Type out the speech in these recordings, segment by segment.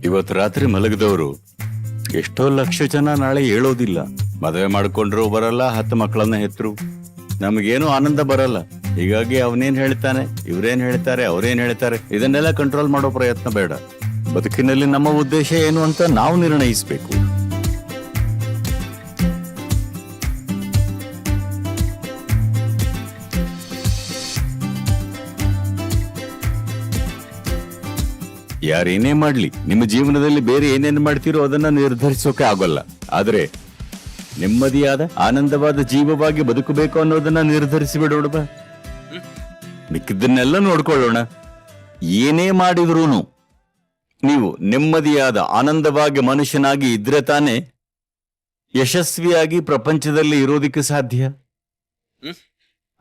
ಇವತ್ತು ರಾತ್ರಿ ಮಲಗಿದವರು ಎಷ್ಟೋ ಲಕ್ಷ ಜನ ನಾಳೆ ಹೇಳೋದಿಲ್ಲ. ಮದುವೆ ಮಾಡ್ಕೊಂಡ್ರು ಬರಲ್ಲ, 10 ಮಕ್ಕಳನ್ನ ಹೆತ್ರು, ನಮಗೇನು ಆನಂದ ಬರಲ್ಲ. ಹೀಗಾಗಿ ಅವನೇನ್ ಹೇಳ್ತಾನೆ, ಇವ್ರೇನ್ ಹೇಳ್ತಾರೆ, ಅವ್ರೇನ್ ಹೇಳ್ತಾರೆ, ಇದನ್ನೆಲ್ಲ ಕಂಟ್ರೋಲ್ ಮಾಡೋ ಪ್ರಯತ್ನ ಬೇಡ. ಬದುಕಿನಲ್ಲಿ ನಮ್ಮ ಉದ್ದೇಶ ಏನು ಅಂತ ನಾವು ನಿರ್ಣಯಿಸಬೇಕು. ಯಾರೇನೇ ಮಾಡ್ಲಿ, ನಿಮ್ಮ ಜೀವನದಲ್ಲಿ ಬೇರೆ ಏನೇನು ಮಾಡ್ತೀರೋ ಅದನ್ನ ನಿರ್ಧರಿಸೋಕೆ ಆಗೋಲ್ಲ. ಆದ್ರೆ ನೆಮ್ಮದಿಯಾದ ಆನಂದವಾದ ಜೀವವಾಗಿ ಬದುಕಬೇಕು ಅನ್ನೋದನ್ನ ನಿರ್ಧರಿಸಿ ಬಿಡೋಣ. ಮಿಕ್ಕಿದ್ದನ್ನೆಲ್ಲ ನೋಡ್ಕೊಳ್ಳೋಣ. ಏನೇ ಮಾಡಿದ್ರೂನು ನೀವು ನೆಮ್ಮದಿಯಾದ ಆನಂದವಾಗಿ ಮನುಷ್ಯನಾಗಿ ಇದ್ರೆ ತಾನೇ ಯಶಸ್ವಿಯಾಗಿ ಪ್ರಪಂಚದಲ್ಲಿ ಇರೋದಿಕ್ಕೆ ಸಾಧ್ಯ.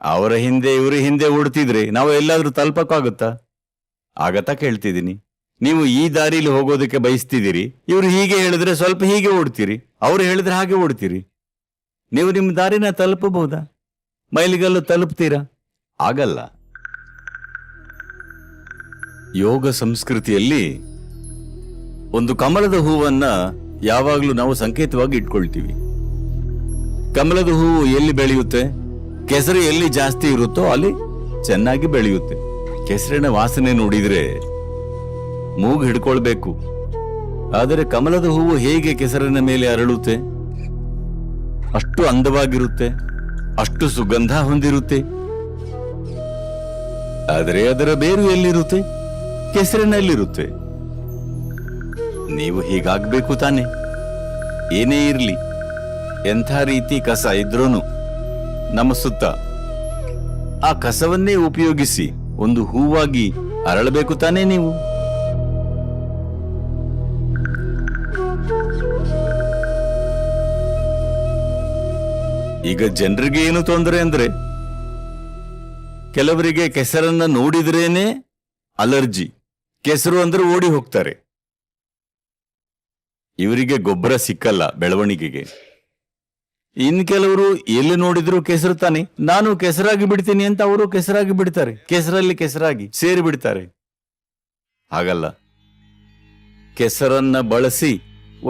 ಅವರ ಹಿಂದೆ ಇವರ ಹಿಂದೆ ಓಡ್ತಿದ್ರೆ ನಾವು ಎಲ್ಲಾದ್ರೂ ತಲುಪಕ್ಕಾಗುತ್ತಾ? ಆಗತ್ತಾ ಕೇಳ್ತಿದ್ದೀನಿ. ನೀವು ಈ ದಾರಿಲಿ ಹೋಗೋದಕ್ಕೆ ಬಯಸ್ತಿದ್ದೀರಿ, ಇವ್ರು ಹೀಗೆ ಹೇಳಿದ್ರೆ ಸ್ವಲ್ಪ ಹೀಗೆ ಓಡ್ತೀರಿ, ಅವ್ರು ಹೇಳಿದ್ರೆ ಹಾಗೆ ಓಡ್ತೀರಿ. ನೀವು ನಿಮ್ಮ ದಾರಿನ ತಲುಪಬಹುದಾ? ಮೈಲಿಗಲ್ಲು ತಲುಪ್ತೀರಾ? ಆಗಲ್ಲ. ಯೋಗ ಸಂಸ್ಕೃತಿಯಲ್ಲಿ ಒಂದು ಕಮಲದ ಹೂವನ್ನ ಯಾವಾಗ್ಲೂ ನಾವು ಸಂಕೇತವಾಗಿ ಇಟ್ಕೊಳ್ತೀವಿ. ಕಮಲದ ಹೂವು ಎಲ್ಲಿ ಬೆಳೆಯುತ್ತೆ? ಕೆಸರು ಎಲ್ಲಿ ಜಾಸ್ತಿ ಇರುತ್ತೋ ಅಲ್ಲಿ ಚೆನ್ನಾಗಿ ಬೆಳೆಯುತ್ತೆ. ಕೆಸರಿನ ವಾಸನೆ ನೋಡಿದ್ರೆ ಮೂಗು ಹಿಡ್ಕೊಳ್ಬೇಕು. ಆದರೆ ಕಮಲದ ಹೂವು ಹೇಗೆ ಕೆಸರಿನ ಮೇಲೆ ಅರಳುತ್ತೆ? ಅಷ್ಟು ಅಂದವಾಗಿರುತ್ತೆ, ಅಷ್ಟು ಸುಗಂಧ ಹೊಂದಿರುತ್ತೆ. ಆದರೆ ಅದರ ಬೇರು ಎಲ್ಲಿರುತ್ತೆ? ಕೆಸರಿನಲ್ಲಿರುತ್ತೆ. ನೀವು ಹೀಗಾಗ್ಬೇಕು ತಾನೆ. ಏನೇ ಇರ್ಲಿ, ಎಂಥ ರೀತಿ ಕಸ ಇದ್ರೂನು ನಮ್ಮ ಸುತ್ತ ಆ ಕಸವನ್ನೇ ಉಪಯೋಗಿಸಿ ಒಂದು ಹೂವಾಗಿ ಅರಳಬೇಕು ತಾನೇ ನೀವು. ಈಗ ಜನರಿಗೆ ಏನು ತೊಂದರೆ ಅಂದ್ರೆ, ಕೆಲವರಿಗೆ ಕೆಸರನ್ನ ನೋಡಿದ್ರೇನೆ ಅಲರ್ಜಿ. ಕೆಸರು ಅಂದ್ರೆ ಓಡಿ ಹೋಗ್ತಾರೆ. ಇವರಿಗೆ ಗೊಬ್ಬರ ಸಿಕ್ಕಲ್ಲ ಬೆಳವಣಿಗೆಗೆ. ಇನ್ ಕೆಲವರು ಎಲ್ಲಿ ನೋಡಿದ್ರು ಕೆಸರು ತಾನೆ, ನಾನು ಕೆಸರಾಗಿ ಬಿಡ್ತೀನಿ ಅಂತ ಅವರು ಕೆಸರಾಗಿ ಬಿಡ್ತಾರೆ. ಕೆಸರಲ್ಲಿ ಕೆಸರಾಗಿ ಸೇರಿ ಬಿಡ್ತಾರೆ. ಹಾಗಲ್ಲ. ಕೆಸರನ್ನ ಬಳಸಿ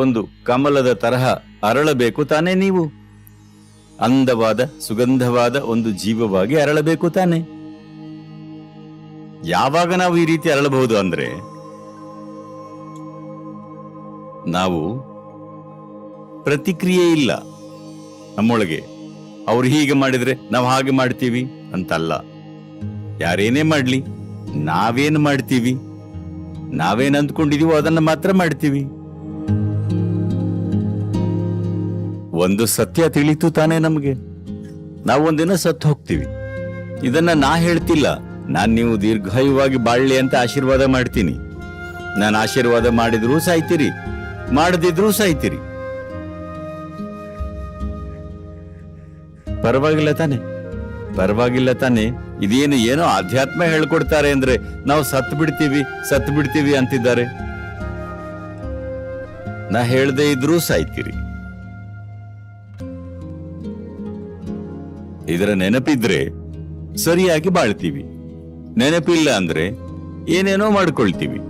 ಒಂದು ಕಮಲದ ತರಹ ಅರಳಬೇಕು ತಾನೇ ನೀವು. ಅಂದವಾದ ಸುಗಂಧವಾದ ಒಂದು ಜೀವವಾಗಿ ಅರಳಬೇಕು ತಾನೆ. ಯಾವಾಗ ನಾವು ಈ ರೀತಿ ಅರಳಬಹುದು ಅಂದ್ರೆ, ನಾವು ಪ್ರತಿಕ್ರಿಯೆ ಇಲ್ಲ ನಮ್ಮೊಳಗೆ. ಅವ್ರು ಹೀಗೆ ಮಾಡಿದ್ರೆ ನಾವು ಹಾಗೆ ಮಾಡ್ತೀವಿ ಅಂತಲ್ಲ. ಯಾರೇನೇ ಮಾಡ್ಲಿ, ನಾವೇನು ಮಾಡ್ತೀವಿ, ನಾವೇನ್ ಅಂದ್ಕೊಂಡಿದೀವೋ ಅದನ್ನ ಮಾತ್ರ ಮಾಡ್ತೀವಿ. ಒಂದು ಸತ್ಯ ತಿಳಿತು ತಾನೇ ನಮಗೆ. ನಾವು ಒಂದಿನ ಸತ್ತು ಹೋಗ್ತೀವಿ. ಇದನ್ನ ನಾ ಹೇಳ್ತಿಲ್ಲ. ನಾನ್ ನೀವು ದೀರ್ಘಾಯುವಾಗಿ ಬಾಳ್ಲಿ ಅಂತ ಆಶೀರ್ವಾದ ಮಾಡ್ತೀನಿ. ನಾನು ಆಶೀರ್ವಾದ ಮಾಡಿದ್ರೂ ಸಾಯ್ತೀರಿ, ಮಾಡದಿದ್ರೂ ಸಾಯ್ತೀರಿ. ಪರವಾಗಿಲ್ಲ ತಾನೆ, ಪರವಾಗಿಲ್ಲ ತಾನೆ. ಇದೇನು ಏನೋ ಆಧ್ಯಾತ್ಮ ಹೇಳ್ಕೊಡ್ತಾರೆ ಅಂದ್ರೆ ನಾವು ಸತ್ತು ಬಿಡ್ತೀವಿ ಅಂತಿದ್ದಾರೆ. ನಾ ಹೇಳ್ದೆ ಇದ್ರೂ ಸಾಯ್ತೀರಿ. ಇದರ ನೆನಪಿದ್ರೆ ಸರಿಯಾಗಿ ಬಾಳ್ತೀವಿ, ನೆನಪಿಲ್ಲ ಅಂದ್ರೆ ಏನೇನೋ ಮಾಡ್ಕೊಳ್ತೀವಿ.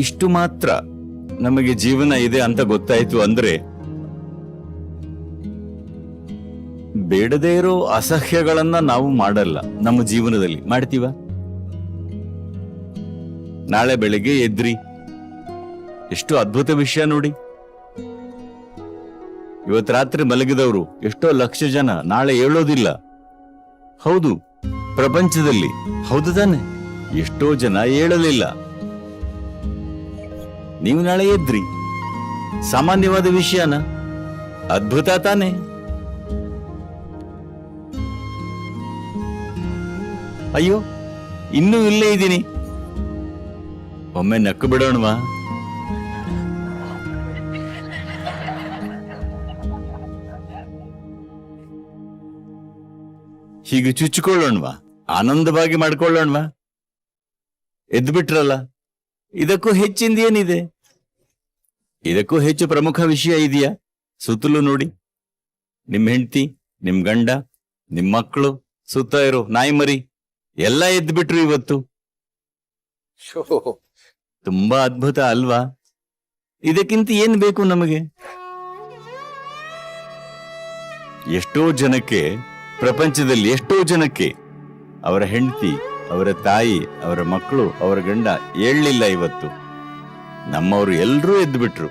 ಇಷ್ಟು ಮಾತ್ರ ನಮಗೆ ಜೀವನ ಇದೆ ಅಂತ ಗೊತ್ತಾಯ್ತು ಅಂದ್ರೆ, ಬೇಡದೇ ಇರೋ ಅಸಹ್ಯಗಳನ್ನ ನಾವು ಮಾಡಲ್ಲ. ನಮ್ಮ ಜೀವನದಲ್ಲಿ ಮಾಡ್ತೀವ? ನಾಳೆ ಬೆಳಿಗ್ಗೆ ಎದ್ರಿ, ಎಷ್ಟು ಅದ್ಭುತ ವಿಷಯ ನೋಡಿ. ಇವತ್ತು ರಾತ್ರಿ ಮಲಗಿದವರು ಎಷ್ಟೋ ಲಕ್ಷ ಜನ ನಾಳೆ ಹೇಳೋದಿಲ್ಲ. ಹೌದು, ಪ್ರಪಂಚದಲ್ಲಿ ಹೌದು ತಾನೆ. ಎಷ್ಟೋ ಜನ ಹೇಳಲಿಲ್ಲ. ನೀವು ನಾಳೆ ಎದ್ರಿ, ಸಾಮಾನ್ಯವಾದ ವಿಷಯನ. ಅದ್ಭುತ ತಾನೆ. ಅಯ್ಯೋ, ಇನ್ನೂ ಇಲ್ಲೇ ಇದ್ದೀನಿ, ಒಮ್ಮೆ ನಕ್ಕು ಬಿಡೋಣವಾ? ಹೀಗೆ ಚುಚ್ಚಿಕೊಳ್ಳೋಣವಾ? ಆನಂದವಾಗಿ ಮಾಡ್ಕೊಳ್ಳೋಣವಾ? ಎದ್ದು ಬಿಟ್ರಲ್ಲ, ಇದಕ್ಕೂ ಹೆಚ್ಚಿಂದ ಏನಿದೆ? ಇದಕ್ಕೂ ಹೆಚ್ಚು ಪ್ರಮುಖ ವಿಷಯ ಇದೆಯಾ? ಸುತ್ತಲೂ ನೋಡಿ, ನಿಮ್ ಹೆಂಡತಿ, ನಿಮ್ ಗಂಡ, ನಿಮ್ ಮಕ್ಕಳು, ಸುತ್ತ ಇರೋ ನಾಯಿ ಮರಿ ಎಲ್ಲ ಎದ್ದು ಬಿಟ್ರು ಇವತ್ತು. ಶೋ, ತುಂಬಾ ಅದ್ಭುತ ಅಲ್ವಾ? ಇದಕ್ಕಿಂತ ಏನ್ ಬೇಕು ನಮಗೆ? ಎಷ್ಟೋ ಜನಕ್ಕೆ, ಪ್ರಪಂಚದಲ್ಲಿ ಎಷ್ಟೋ ಜನಕ್ಕೆ ಅವರ ಹೆಂಡತಿ, ಅವರ ತಾಯಿ, ಅವರ ಮಕ್ಕಳು, ಅವರ ಗಂಡ ಏಳ್ಲಿಲ್ಲ ಇವತ್ತು. ನಮ್ಮವರು ಎಲ್ರೂ ಎದ್ದು ಬಿಟ್ರು.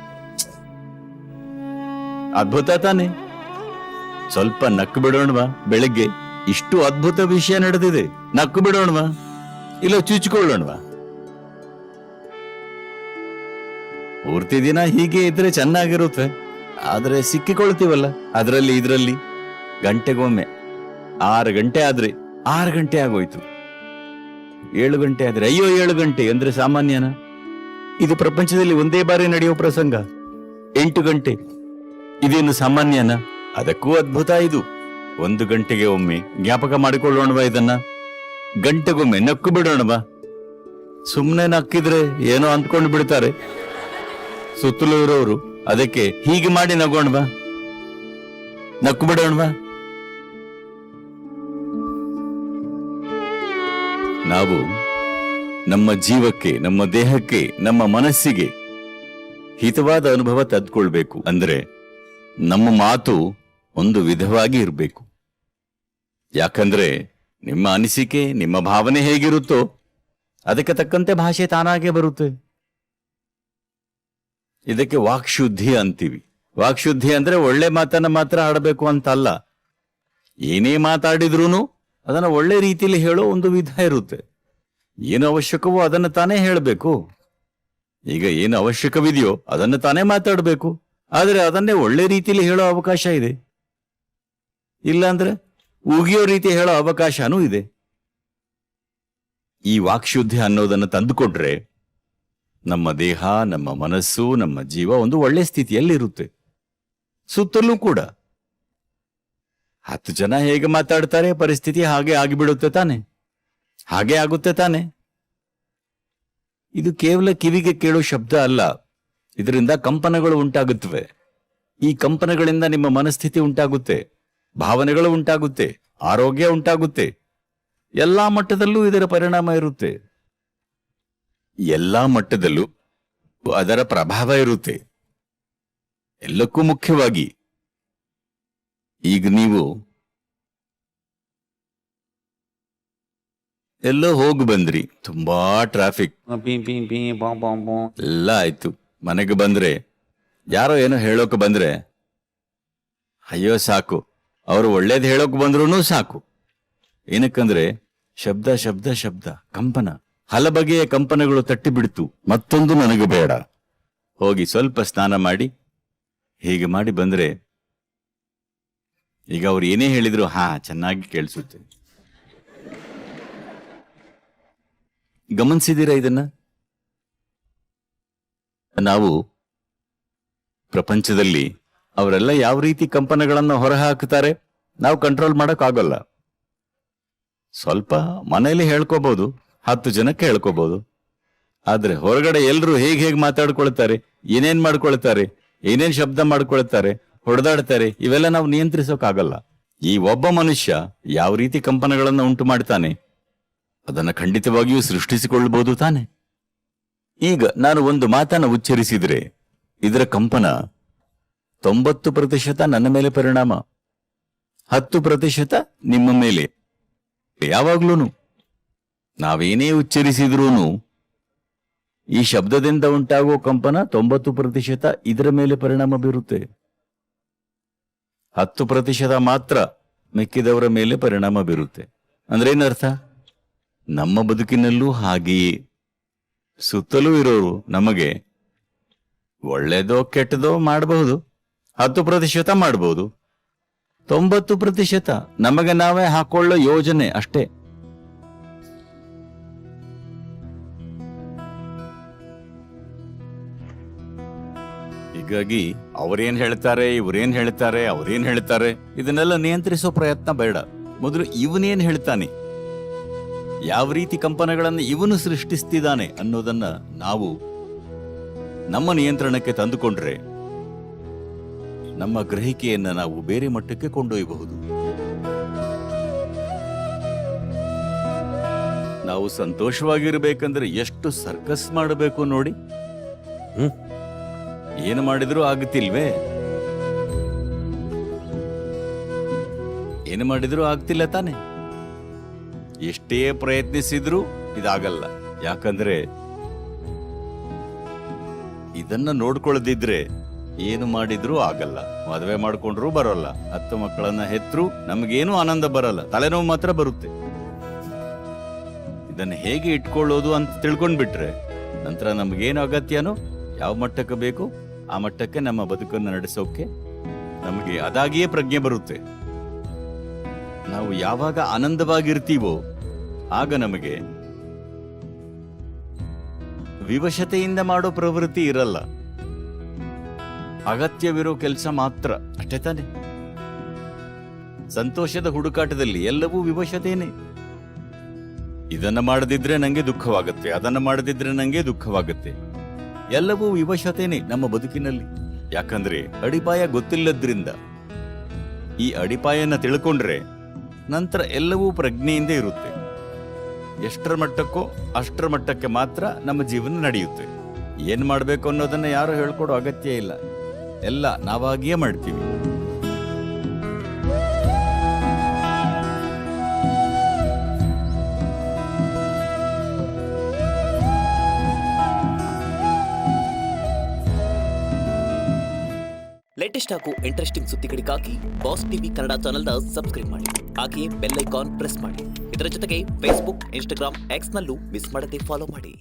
ಅದ್ಭುತ ತಾನೆ? ಸ್ವಲ್ಪ ನಕ್ಕು ಬಿಡೋಣವಾ? ಬೆಳಿಗ್ಗೆ ಇಷ್ಟು ಅದ್ಭುತ ವಿಷಯ ನಡೆದಿದೆ, ನಕ್ಕು ಬಿಡೋಣವಾ ಇಲ್ಲ ಚುಚ್ಕೊಳ್ಳೋಣವಾ? ಪೂರ್ತಿ ದಿನ ಹೀಗೆ ಇದ್ರೆ ಚೆನ್ನಾಗಿರುತ್ತೆ. ಆದ್ರೆ ಸಿಕ್ಕಿಕೊಳ್ತೀವಲ್ಲ ಅದರಲ್ಲಿ ಇದರಲ್ಲಿ. ಗಂಟೆಗೊಮ್ಮೆ 6 ಗಂಟೆ ಆದ್ರೆ 6 ಗಂಟೆ ಆಗೋಯ್ತು, 7 ಗಂಟೆ ಆದ್ರೆ ಅಯ್ಯೋ 7 ಗಂಟೆ ಅಂದ್ರೆ ಸಾಮಾನ್ಯನ? ಇದು ಪ್ರಪಂಚದಲ್ಲಿ ಒಂದೇ ಬಾರಿ ನಡೆಯೋ ಪ್ರಸಂಗ. 8 ಗಂಟೆ ಇದೇನು ಸಾಮಾನ್ಯನ? ಅದಕ್ಕೂ ಅದ್ಭುತ ಇದು. 1 ಗಂಟೆಗೆ ಒಮ್ಮೆ ಜ್ಞಾಪಕ ಮಾಡಿಕೊಳ್ಳೋಣವಾ ಇದನ್ನ? ಗಂಟೆಗೊಮ್ಮೆ ನಕ್ಕು ಬಿಡೋಣವಾ? ಸುಮ್ನೆ ನಕ್ಕಿದ್ರೆ ಏನೋ ಅಂದ್ಕೊಂಡು ಬಿಡ್ತಾರೆ ಸುತ್ತಲೂ ಇರೋರು. ಅದಕ್ಕೆ ಹೀಗೆ ಮಾಡಿ ನಗೋಣವಾ? ನಕ್ಕು ಬಿಡೋಣವಾ? ನಾವು ನಮ್ಮ ಜೀವಕ್ಕೆ, ನಮ್ಮ ದೇಹಕ್ಕೆ, ನಮ್ಮ ಮನಸ್ಸಿಗೆ ಹಿತವಾದ ಅನುಭವ ತೆಗೆದುಕೊಳ್ಬೇಕು. ಅಂದ್ರೆ ನಮ್ಮ ಮಾತು ಒಂದು ವಿಧವಾಗಿ ಇರಬೇಕು. ಯಾಕಂದ್ರೆ ನಿಮ್ಮ ಅನಿಸಿಕೆ, ನಿಮ್ಮ ಭಾವನೆ ಹೇಗಿರುತ್ತೋ ಅದಕ್ಕೆ ತಕ್ಕಂತೆ ಭಾಷೆ ತಾನಾಗೆ ಬರುತ್ತೆ. ಇದಕ್ಕೆ ವಾಕ್ಶುದ್ಧಿ ಅಂತೀವಿ. ವಾಕ್ಶುದ್ಧಿ ಅಂದ್ರೆ ಒಳ್ಳೆ ಮಾತನ್ನ ಮಾತ್ರ ಆಡಬೇಕು ಅಂತ ಅಲ್ಲ. ಏನೇ ಮಾತಾಡಿದ್ರೂ ಅದನ್ನ ಒಳ್ಳೆ ರೀತಿಯಲ್ಲಿ ಹೇಳೋ ಒಂದು ವಿಧ ಇರುತ್ತೆ. ಏನು ಅವಶ್ಯಕವೋ ಅದನ್ನು ತಾನೇ ಹೇಳಬೇಕು. ಈಗ ಏನು ಅವಶ್ಯಕವಿದೆಯೋ ಅದನ್ನು ತಾನೇ ಮಾತಾಡಬೇಕು. ಆದರೆ ಅದನ್ನೇ ಒಳ್ಳೆ ರೀತಿಯಲ್ಲಿ ಹೇಳೋ ಅವಕಾಶ ಇದೆ. ಇಲ್ಲಾಂದ್ರೆ ಉಗಿಯೋ ರೀತಿ ಹೇಳೋ ಅವಕಾಶನೂ ಇದೆ. ಈ ವಾಕ್ಶುದ್ಧಿ ಅನ್ನೋದನ್ನು ತಂದುಕೊಟ್ರೆ ನಮ್ಮ ದೇಹ, ನಮ್ಮ ಮನಸ್ಸು, ನಮ್ಮ ಜೀವ ಒಂದು ಒಳ್ಳೆ ಸ್ಥಿತಿಯಲ್ಲಿರುತ್ತೆ. ಸುತ್ತಲೂ ಕೂಡ 10 ಜನ ಹೇಗೆ ಮಾತಾಡ್ತಾರೆ, ಪರಿಸ್ಥಿತಿ ಹಾಗೆ ಆಗಿಬಿಡುತ್ತೆ ತಾನೆ? ಹಾಗೆ ಆಗುತ್ತೆ ತಾನೆ? ಇದು ಕೇವಲ ಕಿವಿಗೆ ಕೇಳೋ ಶಬ್ದ ಅಲ್ಲ. ಇದರಿಂದ ಕಂಪನಗಳು ಉಂಟಾಗುತ್ತವೆ. ಈ ಕಂಪನಗಳಿಂದ ನಿಮ್ಮ ಮನಸ್ಥಿತಿ ಉಂಟಾಗುತ್ತೆ, ಭಾವನೆಗಳು ಉಂಟಾಗುತ್ತೆ, ಆರೋಗ್ಯ ಉಂಟಾಗುತ್ತೆ. ಎಲ್ಲಾ ಮಟ್ಟದಲ್ಲೂ ಇದರ ಪರಿಣಾಮ ಇರುತ್ತೆ. ಎಲ್ಲಾ ಮಟ್ಟದಲ್ಲೂ ಅದರ ಪ್ರಭಾವ ಇರುತ್ತೆ. ಎಲ್ಲಕ್ಕೂ ಮುಖ್ಯವಾಗಿ ಈಗ ನೀವು ಎಲ್ಲೋ ಹೋಗಿ ಬಂದ್ರಿ, ತುಂಬಾ ಟ್ರಾಫಿಕ್ ಎಲ್ಲ ಆಯ್ತು. ಮನೆಗೆ ಬಂದ್ರೆ ಯಾರೋ ಏನೋ ಹೇಳೋಕೆ ಬಂದ್ರೆ ಅಯ್ಯೋ ಸಾಕು, ಅವರು ಒಳ್ಳೇದು ಹೇಳೋಕೆ ಬಂದ್ರೂ ಸಾಕು. ಏನಕ್ಕಂದ್ರೆ ಶಬ್ದ ಶಬ್ದ ಶಬ್ದ, ಕಂಪನ, ಹಲಬಗೆಯ ಕಂಪನಗಳು ತಟ್ಟಿ ಬಿಡ್ತು. ಮತ್ತೊಂದು ನನಗೆ ಬೇಡ. ಹೋಗಿ ಸ್ವಲ್ಪ ಸ್ನಾನ ಮಾಡಿ ಹೀಗೆ ಮಾಡಿ ಬಂದ್ರೆ ಈಗ ಅವ್ರು ಏನೇ ಹೇಳಿದ್ರು ಚೆನ್ನಾಗಿ ಕೇಳಿಸುತ್ತೆ. ಗಮನಿಸಿದ್ದೀರಾ ಇದನ್ನ? ನಾವು ಪ್ರಪಂಚದಲ್ಲಿ ಅವರೆಲ್ಲ ಯಾವ ರೀತಿ ಕಂಪನಗಳನ್ನು ಹೊರಹಾಕುತ್ತಾರೆ ನಾವು ಕಂಟ್ರೋಲ್ ಮಾಡೋಕ್ಕಾಗಲ್ಲ. ಸ್ವಲ್ಪ ಮನೆಯಲ್ಲಿ ಹೇಳ್ಕೋಬಹುದು, 10 ಜನಕ್ಕೆ ಹೇಳ್ಕೋಬಹುದು. ಆದ್ರೆ ಹೊರಗಡೆ ಎಲ್ರು ಹೇಗೆ ಮಾತಾಡ್ಕೊಳ್ತಾರೆ, ಏನೇನ್ ಮಾಡ್ಕೊಳ್ತಾರೆ, ಏನೇನ್ ಶಬ್ದ ಮಾಡ್ಕೊಳ್ತಾರೆ, ಹೊಡೆದಾಡ್ತಾರೆ, ಇವೆಲ್ಲ ನಾವು ನಿಯಂತ್ರಿಸೋಕ್ಕಾಗಲ್ಲ. ಈ ಒಬ್ಬ ಮನುಷ್ಯ ಯಾವ ರೀತಿ ಕಂಪನಗಳನ್ನು ಉಂಟು ಮಾಡ್ತಾನೆ ಅದನ್ನ ಖಂಡಿತವಾಗಿಯೂ ಸೃಷ್ಟಿಸಿಕೊಳ್ಳಬಹುದು ತಾನೆ? ಈಗ ನಾನು ಒಂದು ಮಾತನ್ನ ಉಚ್ಚರಿಸಿದ್ರೆ ಇದರ ಕಂಪನ 90% ನನ್ನ ಮೇಲೆ ಪರಿಣಾಮ, 10% ನಿಮ್ಮ ಮೇಲೆ. ಯಾವಾಗ್ಲೂನು ನಾವೇನೇ ಉಚ್ಚರಿಸಿದ್ರೂನು ಈ ಶಬ್ದದಿಂದ ಉಂಟಾಗುವ ಕಂಪನ 90% ಇದರ ಮೇಲೆ ಪರಿಣಾಮ ಬೀರುತ್ತೆ. 10% ಮಾತ್ರ ಮಿಕ್ಕಿದವರ ಮೇಲೆ ಪರಿಣಾಮ ಬೀರುತ್ತೆ. ಅಂದ್ರೆ ಏನರ್ಥ? ನಮ್ಮ ಬದುಕಿನಲ್ಲೂ ಹಾಗೆಯೇ ಸುತ್ತಲೂ ಇರೋರು ನಮಗೆ ಒಳ್ಳೇದೋ ಕೆಟ್ಟದೋ ಮಾಡಬಹುದು, 10% ಮಾಡಬಹುದು. 90% ನಮಗೆ ನಾವೇ ಹಾಕೊಳ್ಳೋ ಯೋಜನೆ ಅಷ್ಟೇ. ಹೀಗಾಗಿ ಅವರೇನ್ ಹೇಳ್ತಾರೆ, ಇವರೇನ್ ಹೇಳ್ತಾರೆ, ಅವರೇನ್ ಹೇಳ್ತಾರೆ, ಇದನ್ನೆಲ್ಲ ನಿಯಂತ್ರಿಸೋ ಪ್ರಯತ್ನ ಬೇಡ. ಮೊದಲು ಇವನೇನ್ ಹೇಳ್ತಾನೆ, ಯಾವ ರೀತಿ ಕಂಪನಗಳನ್ನು ಇವನು ಸೃಷ್ಟಿಸ್ತಿದ್ದಾನೆ ಅನ್ನೋದನ್ನ ನಾವು ನಮ್ಮ ನಿಯಂತ್ರಣಕ್ಕೆ ತಂದುಕೊಂಡ್ರೆ ನಮ್ಮ ಗ್ರಹಿಕೆಯನ್ನ ನಾವು ಬೇರೆ ಮಟ್ಟಕ್ಕೆ ಕೊಂಡೊಯ್ಯಬಹುದು. ನಾವು ಸಂತೋಷವಾಗಿರ್ಬೇಕಂದ್ರೆ ಎಷ್ಟು ಸರ್ಕಸ್ ಮಾಡಬೇಕು ನೋಡಿ. ಹ್ಮ್. ಏನು ಮಾಡಿದ್ರೂ ಆಗುತ್ತಿಲ್ವೇ? ಏನು ಮಾಡಿದ್ರೂ ಆಗ್ತಿಲ್ಲ ತಾನೆ. ಎಷ್ಟೇ ಪ್ರಯತ್ನಿಸಿದ್ರೂ ಇದಾಗಲ್ಲ. ಯಾಕಂದ್ರೆ ಇದನ್ನ ನೋಡ್ಕೊಳ್ಳದಿದ್ರೆ ಏನು ಮಾಡಿದ್ರೂ ಆಗಲ್ಲ. ಮದುವೆ ಮಾಡ್ಕೊಂಡ್ರೂ ಬರೋಲ್ಲ, 10 ಮಕ್ಕಳನ್ನ ಹೆತ್ರು ನಮಗೇನು ಆನಂದ ಬರಲ್ಲ, ತಲೆನೋವು ಮಾತ್ರ ಬರುತ್ತೆ. ಇದನ್ನ ಹೇಗೆ ಇಟ್ಕೊಳ್ಳೋದು ಅಂತ ತಿಳ್ಕೊಂಡ್ಬಿಟ್ರೆ ನಂತರ ನಮಗೇನು ಅಗತ್ಯನೋ, ಯಾವ ಮಟ್ಟಕ್ಕೆ ಬೇಕು ಆ ಮಟ್ಟಕ್ಕೆ ನಮ್ಮ ಬದುಕನ್ನು ನಡೆಸೋಕೆ ನಮಗೆ ಅದಾಗಿಯೇ ಪ್ರಜ್ಞೆ ಬರುತ್ತೆ. ನಾವು ಯಾವಾಗ ಆನಂದವಾಗಿರ್ತೀವೋ ಆಗ ನಮಗೆ ವಿವಶತೆಯಿಂದ ಮಾಡೋ ಪ್ರವೃತ್ತಿ ಇರಲ್ಲ. ಅಗತ್ಯವಿರೋ ಕೆಲಸ ಮಾತ್ರ, ಅಷ್ಟೇ ತಾನೆ. ಸಂತೋಷದ ಹುಡುಕಾಟದಲ್ಲಿ ಎಲ್ಲವೂ ವಿವಶತೆಯೇ. ಇದನ್ನ ಮಾಡದಿದ್ರೆ ನಂಗೆ ದುಃಖವಾಗುತ್ತೆ, ಅದನ್ನ ಮಾಡದಿದ್ರೆ ನಂಗೆ ದುಃಖವಾಗುತ್ತೆ. ಎಲ್ಲವೂ ವಿವಶತೆಯೇ ನಮ್ಮ ಬದುಕಿನಲ್ಲಿ. ಯಾಕಂದ್ರೆ ಅಡಿಪಾಯ ಗೊತ್ತಿಲ್ಲದ್ರಿಂದ. ಈ ಅಡಿಪಾಯನ ತಿಳ್ಕೊಂಡ್ರೆ ನಂತರ ಎಲ್ಲವೂ ಪ್ರಜ್ಞೆಯಿಂದ ಇರುತ್ತೆ. ಎಷ್ಟರ ಮಟ್ಟಕ್ಕೋ ಅಷ್ಟರ ಮಟ್ಟಕ್ಕೆ ಮಾತ್ರ ನಮ್ಮ ಜೀವನ ನಡೆಯುತ್ತೆ. ಏನ್ ಮಾಡ್ಬೇಕು ಅನ್ನೋದನ್ನ ಯಾರು ಹೇಳ್ಕೊಡೋ ಅಗತ್ಯ ಇಲ್ಲ, ಎಲ್ಲ ನಾವಾಗಿಯೇ ಮಾಡ್ತೀವಿ. ಲೇಟೆಸ್ಟ್ ಹಾಗೂ ಇಂಟ್ರೆಸ್ಟಿಂಗ್ ಸುದ್ದಿಗಳಿಗಾಗಿ ಬಾಸ್ ಟಿವಿ ಕನ್ನಡ ಚಾನೆಲ್ನ ಸಬ್ಸ್ಕ್ರೈಬ್ ಮಾಡಿ. ಹಾಗೆಯೇ ಬೆಲ್ ಐಕಾನ್ ಪ್ರೆಸ್ ಮಾಡಿ. ಇದರ ಜೊತೆಗೆ ಫೇಸ್ಬುಕ್, ಇನ್ಸ್ಟಾಗ್ರಾಮ್, ಎಕ್ಸ್ ನಲ್ಲೂ ಮಿಸ್ ಮಾಡದೆ ಫಾಲೋ ಮಾಡಿ.